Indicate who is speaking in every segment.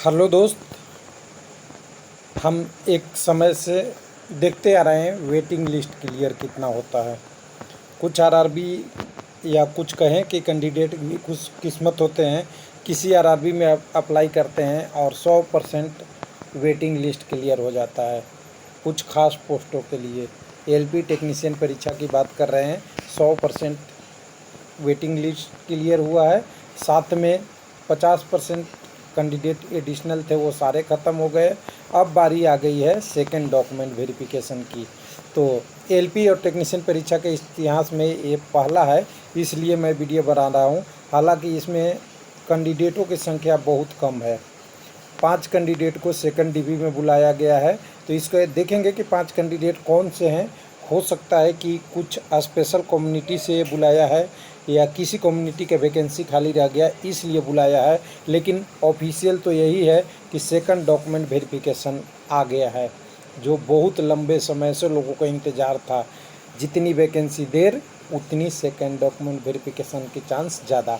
Speaker 1: Hello दोस्त, हम एक समय से देखते आ रहे हैं वेटिंग लिस्ट क्लियर कितना होता है। कुछ आरआरबी या कुछ कहें कि कैंडिडेट भी कुछ किस्मत होते हैं, किसी आरआरबी में अप्लाई करते हैं और 100% वेटिंग लिस्ट क्लियर हो जाता है। कुछ खास पोस्टों के लिए एलपी टेक्नीशियन परीक्षा की बात कर रहे हैं, 100% वेटिंग लिस्ट क्लियर हुआ है। साथ में 50% कैंडिडेट एडिशनल थे, वो सारे ख़त्म हो गए। अब बारी आ गई है सेकंड डॉक्यूमेंट वेरिफिकेशन की। तो एलपी और टेक्नीशियन परीक्षा के इतिहास में ये पहला है, इसलिए मैं वीडियो बना रहा हूँ। हालांकि इसमें कैंडिडेटों की संख्या बहुत कम है। 5 कैंडिडेट को सेकंड डीबी में बुलाया गया है। तो इसको देखेंगे कि 5 कैंडिडेट कौन से हैं। हो सकता है कि कुछ स्पेशल कम्युनिटी से बुलाया है या किसी कम्युनिटी के वैकेंसी खाली रह गया इसलिए बुलाया है, लेकिन ऑफिशियल तो यही है कि सेकंड डॉक्यूमेंट वेरिफिकेशन आ गया है, जो बहुत लंबे समय से लोगों को इंतज़ार था। जितनी वैकेंसी देर उतनी सेकंड डॉक्यूमेंट वेरिफिकेशन की चांस ज़्यादा,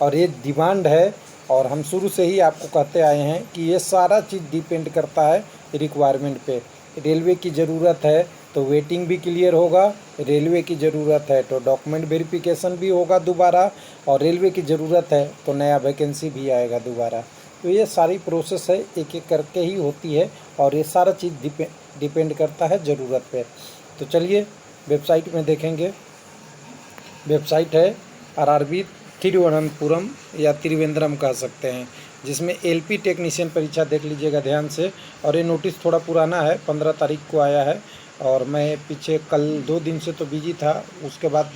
Speaker 1: और ये डिमांड है। और हम शुरू से ही आपको कहते आए हैं कि ये सारा चीज़ डिपेंड करता है रिक्वायरमेंट पे। रेलवे की ज़रूरत है तो वेटिंग भी क्लियर होगा, रेलवे की ज़रूरत है तो डॉक्यूमेंट वेरिफिकेशन भी होगा दोबारा, और रेलवे की ज़रूरत है तो नया वैकेंसी भी आएगा दोबारा। तो ये सारी प्रोसेस है, एक एक करके ही होती है, और ये सारा चीज़ डिपेंड करता है ज़रूरत पे। तो चलिए वेबसाइट में देखेंगे। वेबसाइट है आरआरबी तिरुवनंतपुरम या त्रिवेंद्रम कह सकते हैं, जिसमें एलपी टेक्नीशियन परीक्षा देख लीजिएगा ध्यान से। और ये नोटिस थोड़ा पुराना है, 15 तारीख को आया है, और मैं पीछे कल 2 दिन से तो बिजी था। उसके बाद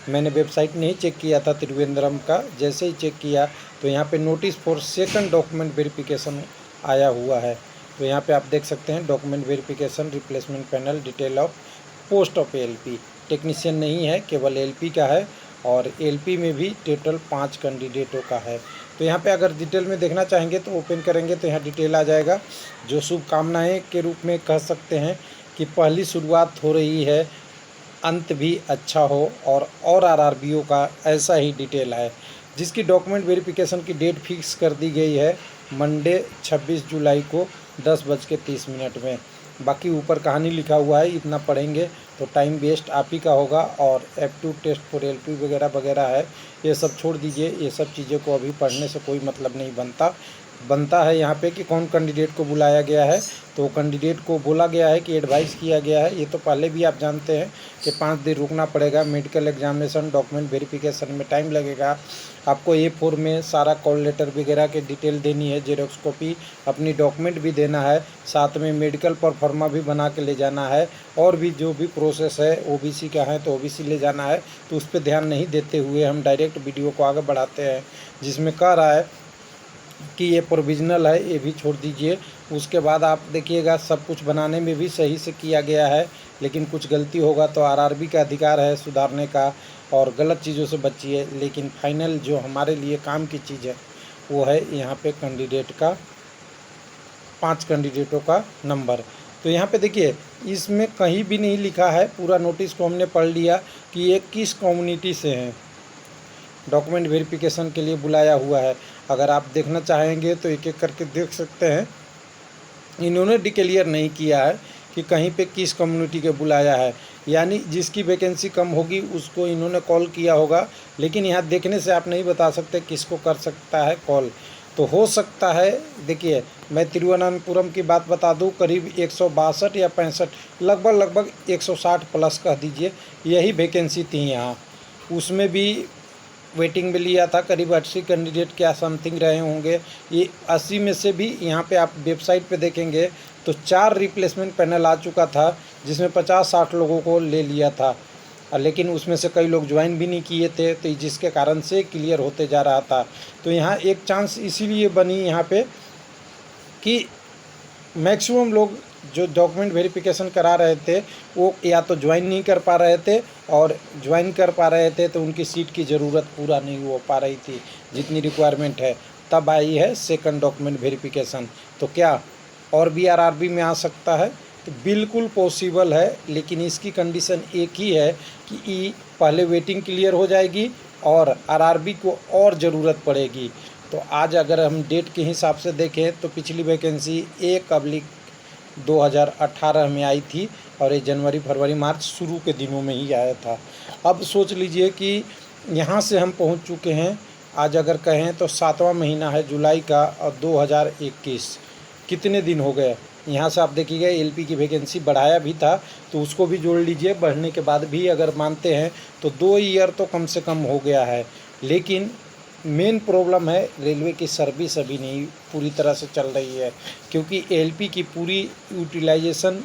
Speaker 1: मैंने वेबसाइट नहीं चेक किया था त्रिवेंद्रम का। जैसे ही चेक किया तो यहाँ पे notice for second document verification आया हुआ है। तो यहाँ पे आप देख सकते हैं document verification replacement panel detail of post of LP. Technician नहीं है, केवल एलपी का है, और एलपी में भी टोटल 5 कैंडिडेटों का है। तो यहाँ पे अगर डिटेल में देखना चाहेंगे तो ओपन करेंगे तो यहाँ डिटेल आ जाएगा। जो शुभकामनाएं के रूप में कह सकते हैं कि पहली शुरुआत हो रही है, अंत भी अच्छा हो, और आरआरबीओ का ऐसा ही डिटेल है। जिसकी डॉक्यूमेंट वेरिफिकेशन की डेट फिक्स कर दी गई है मंडे 26 जुलाई को 10:30 में। बाकी ऊपर कहानी लिखा हुआ है, इतना पढ़ेंगे तो टाइम वेस्ट आप ही का होगा। और एप्टीट्यूड टेस्ट फॉर एलपी वगैरह वगैरह है, ये सब छोड़ दीजिए। ये सब चीज़ों को अभी पढ़ने से कोई मतलब नहीं बनता है यहाँ पे कि कौन कैंडिडेट को बुलाया गया है। तो कैंडिडेट को बोला गया है कि एडवाइस किया गया है, ये तो पहले भी आप जानते हैं कि 5 दिन रुकना पड़ेगा। मेडिकल एग्जामिनेशन डॉक्यूमेंट वेरिफिकेशन में टाइम लगेगा। आपको A4 में सारा कॉल लेटर वगैरह के डिटेल देनी है, जेरोक्स कॉपी, अपनी डॉक्यूमेंट भी देना है, साथ में मेडिकल परफॉर्मा भी बना के ले जाना है, और भी जो भी प्रोसेस है ओबीसी का है तो ओबीसी ले जाना है। तो उस पर ध्यान नहीं देते हुए हम डायरेक्ट वीडियो को आगे बढ़ाते हैं, जिसमें कह रहा है कि ये प्रोविजनल है, ये भी छोड़ दीजिए। उसके बाद आप देखिएगा सब कुछ बनाने में भी सही से किया गया है, लेकिन कुछ गलती होगा तो आरआरबी का अधिकार है सुधारने का, और गलत चीज़ों से बचिए। लेकिन फाइनल जो हमारे लिए काम की चीज़ है वो है यहाँ पे कैंडिडेट का 5 कैंडिडेटों का नंबर। तो यहाँ पे देखिए इसमें कहीं भी नहीं लिखा है, पूरा नोटिस को हमने पढ़ लिया कि ये किस कम्युनिटी से हैं, डॉक्यूमेंट वेरिफिकेशन के लिए बुलाया हुआ है। अगर आप देखना चाहेंगे तो एक एक करके देख सकते हैं। इन्होंने डिक्लेयर नहीं किया है कि कहीं पे किस कम्युनिटी के बुलाया है, यानी जिसकी वैकेंसी कम होगी उसको इन्होंने कॉल किया होगा। लेकिन यहाँ देखने से आप नहीं बता सकते किसको कर सकता है कॉल। तो हो सकता है, देखिए मैं तिरुवनंतपुरम की बात बता दूं, करीब 162 या 65, लगभग 160 प्लस कह दीजिए, यही वैकेंसी थी यहाँ। उसमें भी वेटिंग में लिया था, करीब 80 कैंडिडेट क्या समथिंग रहे होंगे। ये 80 में से भी यहाँ पे आप वेबसाइट पे देखेंगे तो 4 रिप्लेसमेंट पैनल आ चुका था, जिसमें 50-60 लोगों को ले लिया था। लेकिन उसमें से कई लोग ज्वाइन भी नहीं किए थे, तो जिसके कारण से क्लियर होते जा रहा था। तो यहाँ एक चांस इसीलिए बनी यहाँ पे कि मैक्सिमम लोग जो डॉक्यूमेंट वेरिफिकेशन करा रहे थे वो या तो ज्वाइन नहीं कर पा रहे थे, और ज्वाइन कर पा रहे थे तो उनकी सीट की ज़रूरत पूरा नहीं हो पा रही थी जितनी रिक्वायरमेंट है। तब आई है सेकंड डॉक्यूमेंट वेरिफिकेशन। तो क्या और भी आरआरबी में आ सकता है? तो बिल्कुल पॉसिबल है, लेकिन इसकी कंडीशन एक ही है कि पहले वेटिंग क्लियर हो जाएगी और आरआरबी को और ज़रूरत पड़ेगी। तो आज अगर हम डेट के हिसाब से देखें तो पिछली वैकेंसी 1/2018 में आई थी और ये जनवरी फरवरी मार्च शुरू के दिनों में ही आया था। अब सोच लीजिए कि यहाँ से हम पहुँच चुके हैं, आज अगर कहें तो 7वां महीना है जुलाई का और 2021, कितने दिन हो गए। यहाँ से आप देखिएगा एलपी की वैकेंसी बढ़ाया भी था तो उसको भी जोड़ लीजिए, बढ़ने के बाद भी अगर मानते हैं तो 2 ईयर तो कम से कम हो गया है। लेकिन मेन प्रॉब्लम है रेलवे की सर्विस अभी नहीं पूरी तरह से चल रही है, क्योंकि एलपी की पूरी यूटिलाइजेशन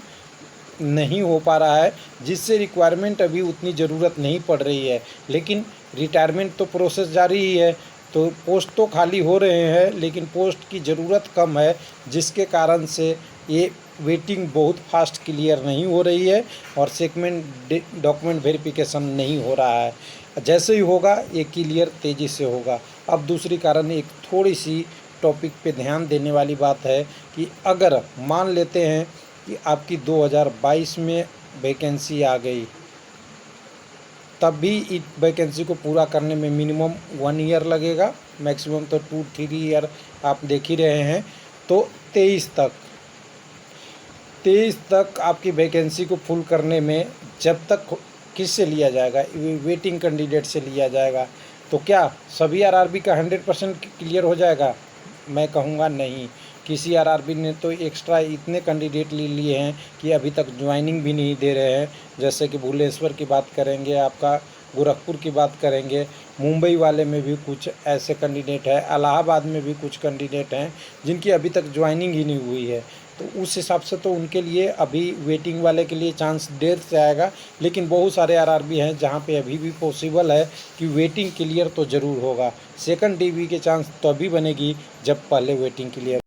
Speaker 1: नहीं हो पा रहा है, जिससे रिक्वायरमेंट अभी उतनी ज़रूरत नहीं पड़ रही है। लेकिन रिटायरमेंट तो प्रोसेस जारी ही है, तो पोस्ट तो खाली हो रहे हैं लेकिन पोस्ट की ज़रूरत कम है, जिसके कारण से ये वेटिंग बहुत फास्ट क्लियर नहीं हो रही है और सेगमेंट डॉक्यूमेंट वेरिफिकेशन नहीं हो रहा है। जैसे ही होगा ये क्लियर तेज़ी से होगा। अब दूसरी कारण एक थोड़ी सी टॉपिक पे ध्यान देने वाली बात है कि अगर मान लेते हैं कि आपकी 2022 में वैकेंसी आ गई, तब भी इस वैकेंसी को पूरा करने में मिनिमम 1 ईयर लगेगा, मैक्सिमम तो 2-3 ईयर आप देख ही रहे हैं। तो 23 तक आपकी वैकेंसी को फुल करने में जब तक किससे लिया जाएगा, वेटिंग कैंडिडेट से लिया जाएगा, तो क्या सभी आरआरबी का 100% क्लियर हो जाएगा? मैं कहूँगा नहीं। किसी आरआरबी ने तो एक्स्ट्रा इतने कैंडिडेट ले लिए हैं कि अभी तक ज्वाइनिंग भी नहीं दे रहे हैं। जैसे कि भुवनेश्वर की बात करेंगे, आपका गोरखपुर की बात करेंगे, मुंबई वाले में भी कुछ ऐसे कैंडिडेट हैं, इलाहाबाद में भी कुछ कैंडिडेट हैं जिनकी अभी तक ज्वाइनिंग ही नहीं हुई है। तो उस हिसाब से तो उनके लिए अभी वेटिंग वाले के लिए चांस देर से आएगा। लेकिन बहुत सारे आरआरबी हैं जहां पे अभी भी पॉसिबल है कि वेटिंग क्लियर तो ज़रूर होगा। सेकंड डीवी के चांस तो अभी बनेगी जब पहले वेटिंग क्लियर